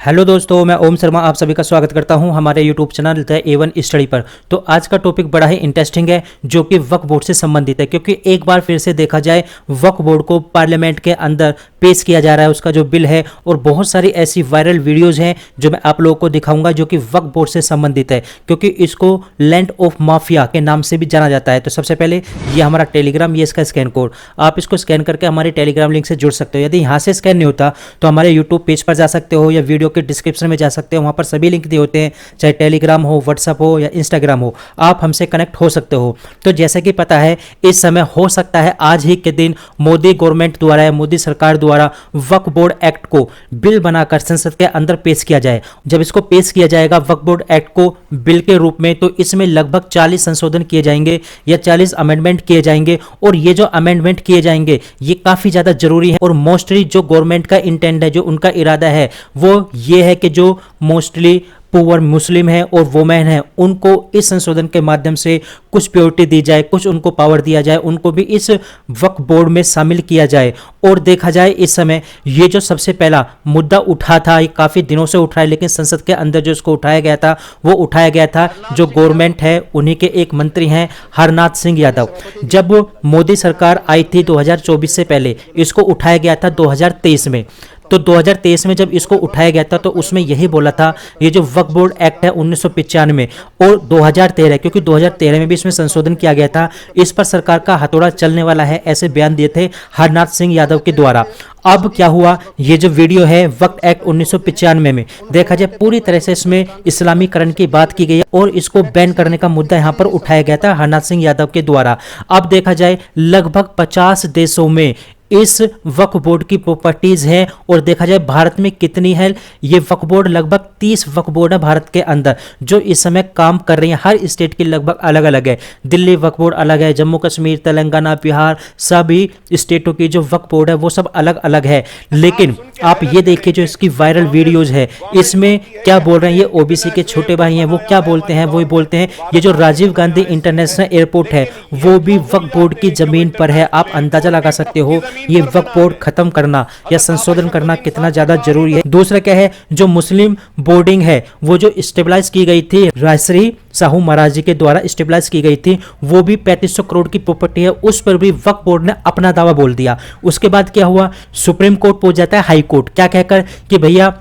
Hello दोस्तों, मैं ओम शर्मा आप सभी का स्वागत करता हूं हमारे YouTube channel the A1 study पर। तो आज का टॉपिक बड़ा ही इंटरेस्टिंग है जो कि वक्फ बोर्ड से संबंधित है, क्योंकि एक बार फिर से देखा जाए वक्फ बोर्ड को पार्लियामेंट के अंदर पेश किया जा रहा है, उसका जो बिल है। और बहुत सारी ऐसी वायरल वीडियोज़ हैं जो मैं आप लोगों को दिखाऊंगा जो कि वक्फ बोर्ड से संबंधित है, क्योंकि इसको लैंड ऑफ माफिया के नाम से भी जाना जाता है। तो सबसे पहले ये हमारा टेलीग्राम, ये इसका स्कैन कोड, आप इसको स्कैन करके हमारे टेलीग्राम लिंक से जुड़ सकते हो। यदि यहाँ से स्कैन नहीं होता तो हमारे यूट्यूब पेज पर जा सकते हो या वीडियो के डिस्क्रिप्शन में जा सकते हो, वहाँ पर सभी लिंक दिए होते हैं, चाहे टेलीग्राम हो, व्हाट्सअप हो या इंस्टाग्राम हो, आप हमसे कनेक्ट हो सकते हो। तो जैसे कि पता है इस समय हो सकता है आज ही के दिन मोदी गवर्नमेंट द्वारा या मोदी सरकार द्वारा वक्फ बोर्ड एक्ट को बिल बनाकर संसद के अंदर पेश किया जाए। जब इसको पेश किया जाएगा वक्फ बोर्ड एक्ट को बिल के रूप में, तो इसमें लगभग 40 संशोधन किए जाएंगे या 40 अमेंडमेंट किए जाएंगे। और ये जो अमेंडमेंट किए जाएंगे ये काफी ज्यादा जरूरी है। और मोस्टली जो गवर्नमेंट का इंटेंट है, जो उनका इरादा है, वो ये है कि जो मोस्टली पुअर मुस्लिम है और वोमेन है, उनको इस संशोधन के माध्यम से कुछ प्योरिटी दी जाए, कुछ उनको पावर दिया जाए, उनको भी इस वक्फ बोर्ड में शामिल किया जाए। और देखा जाए इस समय ये जो सबसे पहला मुद्दा उठा था, ये काफी दिनों से उठा है, लेकिन संसद के अंदर जो इसको उठाया गया था वो उठाया गया था जो गवर्नमेंट है उन्हीं के एक मंत्री हैं हरनाथ सिंह यादव। जब मोदी सरकार आई थी 2024 से पहले, इसको उठाया गया था 2023 में। तो 2023 में जब इसको उठाया गया था तो उसमें यही बोला था, ये जो वक्फ बोर्ड एक्ट है 1995 और 2013, क्योंकि 2013 में भी इसमें संशोधन किया गया था, इस पर सरकार का हथौड़ा चलने वाला है, ऐसे बयान दिए थे हरनाथ सिंह यादव के द्वारा। अब क्या हुआ, ये जो वीडियो है वक्फ एक्ट 1995 में देखा जाए पूरी तरह से इसमें इस्लामीकरण की बात की गई है और इसको बैन करने का मुद्दा यहाँ पर उठाया गया था हरनाथ सिंह यादव के द्वारा। अब देखा जाए लगभग 50 देशों में इस वक्फ बोर्ड की प्रॉपर्टीज है। और देखा जाए भारत में कितनी है, ये वक्फ बोर्ड लगभग 30 वक्फ बोर्ड है भारत के अंदर जो इस समय काम कर रही हैं। हर स्टेट की लगभग अलग अलग है, दिल्ली वक्फ बोर्ड अलग है, जम्मू कश्मीर, तेलंगाना, बिहार, सभी स्टेटों की जो वक्फ बोर्ड है वो सब अलग अलग है। लेकिन आप ये देखिए जो इसकी वायरल वीडियोज है, इसमें क्या बोल रहे हैं, ये ओबीसी के छोटे भाई हैं, वो क्या बोलते हैं, वो बोलते हैं ये जो राजीव गांधी इंटरनेशनल एयरपोर्ट है वो भी वक्फ बोर्ड की जमीन पर है। आप अंदाजा लगा सकते हो ये वक्फ बोर्ड खत्म करना या संशोधन करना कितना ज्यादा जरूरी है। दूसरा क्या है, जो मुस्लिम बोर्डिंग है वो जो स्टेबलाइज की गई थी राजश्री साहू महाराज जी के द्वारा स्टेबलाइज की गई थी, वो भी 3500 करोड़ की प्रॉपर्टी है, उस पर भी वक्फ बोर्ड ने अपना दावा बोल दिया। उसके बाद क्या हुआ, सुप्रीम कोर्ट पहुंच जाता है हाई कोर्ट, क्या कहकर कि भैया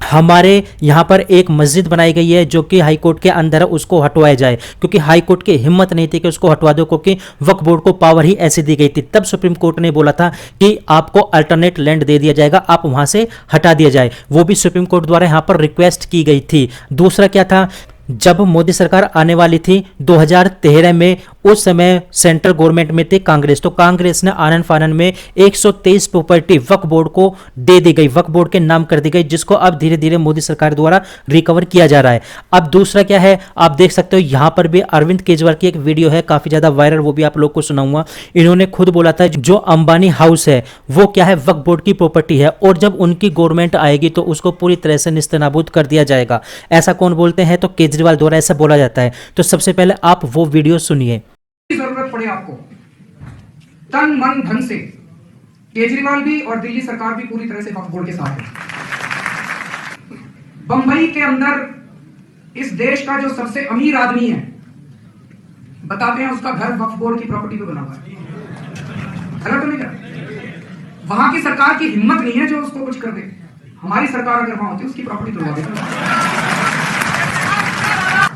हमारे यहाँ पर एक मस्जिद बनाई गई है जो कि हाई कोर्ट के अंदर है, उसको हटवाया जाए, क्योंकि हाई कोर्ट की हिम्मत नहीं थी कि उसको हटवा दो, क्योंकि वक्फ बोर्ड को पावर ही ऐसी दी गई थी। तब सुप्रीम कोर्ट ने बोला था कि आपको अल्टरनेट लैंड दे दिया जाएगा, आप वहां से हटा दिया जाए, वो भी सुप्रीम कोर्ट द्वारा यहाँ पर रिक्वेस्ट की गई थी। दूसरा क्या था, जब मोदी सरकार आने वाली थी 2013 में, उस समय सेंट्रल गवर्नमेंट में थी कांग्रेस, तो कांग्रेस ने आनन फानन में 123 प्रॉपर्टी वक्फ बोर्ड को दे दी गई, वक्फ बोर्ड के नाम कर दी गई, जिसको अब धीरे धीरे मोदी सरकार द्वारा रिकवर किया जा रहा है। अब दूसरा क्या है, आप देख सकते हो यहां पर भी अरविंद केजरीवाल की एक वीडियो है काफी ज्यादा वायरल, वो भी आप लोग को सुनाऊंगा। इन्होंने खुद बोला था जो अंबानी हाउस है वो क्या है, वक्फ बोर्ड की प्रॉपर्टी है, और जब उनकी गवर्नमेंट आएगी तो उसको पूरी तरह से निस्तनाबूद कर दिया जाएगा। ऐसा कौन बोलते हैं, तो केजरीवाल द्वारा ऐसा बोला जाता है। तो सबसे पहले आप वो वीडियो सुनिए। जरूरत पड़े आपको तन मन धन से, केजरीवाल भी और दिल्ली सरकार भी पूरी तरह से वक्फ बोर्ड के साथ है। बंबई के अंदर इस देश का जो सबसे अमीर आदमी है, बताते हैं उसका घर वक्फ बोर्ड की प्रॉपर्टी पे बना हुआ है। गलत तो नहीं कर, वहां की सरकार की हिम्मत नहीं है जो उसको कुछ कर दे। हमारी सरकार अगर वहां होती उसकी प्रॉपर्टी तोड़वा देती।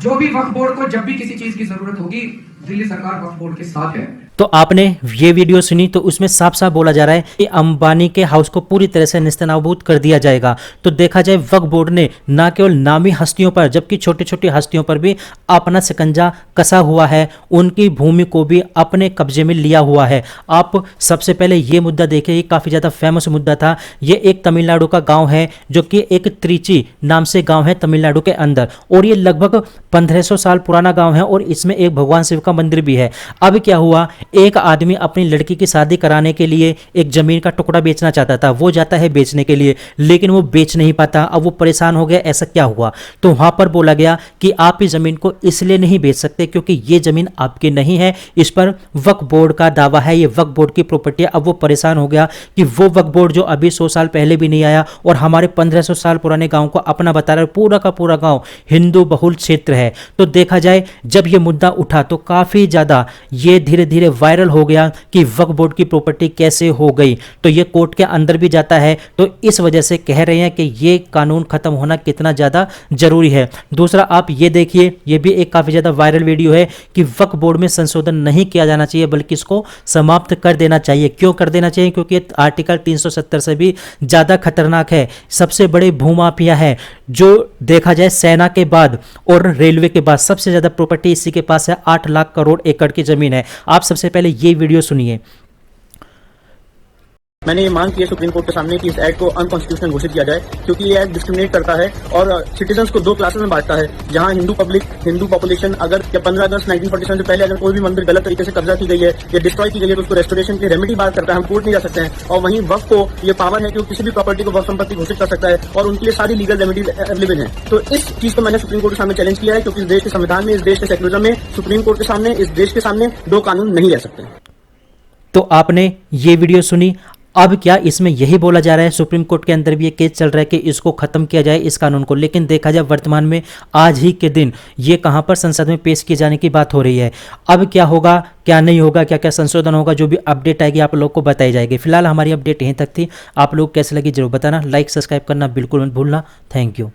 जो भी वक्फ बोर्ड को जब भी किसी चीज की जरूरत होगी, दिल्ली सरकार वक्फ बोर्ड के साथ है। तो आपने ये वीडियो सुनी, तो उसमें साफ साफ बोला जा रहा है कि अंबानी के हाउस को पूरी तरह से निस्तनाबूद कर दिया जाएगा। तो देखा जाए वक्फ बोर्ड ने ना केवल नामी हस्तियों पर, जबकि छोटी छोटी हस्तियों पर भी अपना शिकंजा कसा हुआ है, उनकी भूमि को भी अपने कब्जे में लिया हुआ है। आप सबसे पहले ये मुद्दा देखिए, ये काफी ज्यादा फेमस मुद्दा था। ये एक तमिलनाडु का गांव है जो कि एक त्रिची नाम से गांव है तमिलनाडु के अंदर, और ये लगभग 1500 साल पुराना गांव है, और इसमें एक भगवान शिव का मंदिर भी है। अब क्या हुआ, एक आदमी अपनी लड़की की शादी कराने के लिए एक जमीन का टुकड़ा बेचना चाहता था, वो जाता है बेचने के लिए, लेकिन वो बेच नहीं पाता। अब वो परेशान हो गया, ऐसा क्या हुआ, तो वहां पर बोला गया कि आप इस जमीन को इसलिए नहीं बेच सकते क्योंकि ये जमीन आपकी नहीं है, इस पर वक्फ बोर्ड का दावा है, ये वक्फ बोर्ड की प्रॉपर्टी है। अब वो परेशान हो गया कि वो वक्फ बोर्ड जो अभी 100 साल पहले भी नहीं आया और हमारे 1500 साल पुराने गांव को अपना बता रहा है, पूरा का पूरा गांव हिंदू बहुल क्षेत्र है। तो देखा जाए जब ये मुद्दा उठा तो काफी ज्यादा ये धीरे धीरे वायरल हो गया कि वक्फ बोर्ड की प्रॉपर्टी कैसे हो गई, तो ये कोर्ट के अंदर भी जाता है। तो इस वजह से कह रहे हैं कि ये कानून खत्म होना कितना ज्यादा जरूरी है। दूसरा आप ये देखिए, ये भी एक काफी ज्यादा वायरल वीडियो है कि वक्फ बोर्ड में संशोधन नहीं किया जाना चाहिए बल्कि इसको समाप्त कर देना चाहिए। क्यों कर देना चाहिए? क्योंकि आर्टिकल 370 से भी ज्यादा खतरनाक है। सबसे बड़े भूमाफिया है, जो देखा जाए सेना के बाद और रेलवे के बाद सबसे ज्यादा प्रॉपर्टी इसी के पास है, 8 लाख करोड़ एकड़ की जमीन है। आप सबसे पहले ये वीडियो सुनिए। मैंने ये मांग की है सुप्रीम कोर्ट के सामने कि इस एक्ट को अनकॉन्स्टिट्यूशनल घोषित किया जाए, क्योंकि ये एक्ट डिस्क्रिमिनेट करता है और सिटीजन्स को 2 क्लासेस में बांटता है। जहां हिंदू पब्लिक, हिंदू पॉपुलेशन अगर 15 अगस्त 1947 से पहले अगर कोई भी मंदिर गलत तरीके से कब्जा की गई है या डिस्ट्रॉय की गई है तो उसको रेस्टोरेशन की रेमेडी बात करता है, हम कोर्ट नहीं जा सकते हैं। और वहीं वक्फ को ये पावर है कि वो किसी भी प्रॉपर्टी को वक्फ संपत्ति घोषित कर सकता है और उनके लिए सारी लीगल रेमेडीज अवेलेबल है। तो इस चीज को मैंने सुप्रीम कोर्ट के सामने चैलेंज किया है, क्योंकि इस देश के संविधान में, इस देश के सेक्युलरिज्म में सुप्रीम कोर्ट के सामने, इस देश के सामने 2 कानून नहीं रह सकते। तो आपने ये वीडियो सुनी। अब क्या इसमें यही बोला जा रहा है, सुप्रीम कोर्ट के अंदर भी ये केस चल रहा है कि इसको खत्म किया जाए इस कानून को, लेकिन देखा जाए वर्तमान में आज ही के दिन ये कहां पर संसद में पेश किए जाने की बात हो रही है। अब क्या होगा, क्या नहीं होगा, क्या क्या संशोधन होगा, जो भी अपडेट आएगी आप लोग को बताई जाएगी। फिलहाल हमारी अपडेट यहीं तक थी। आप लोग कैसे लगी जरूर बताना, लाइक सब्सक्राइब करना बिल्कुल मत भूलना। Thank you.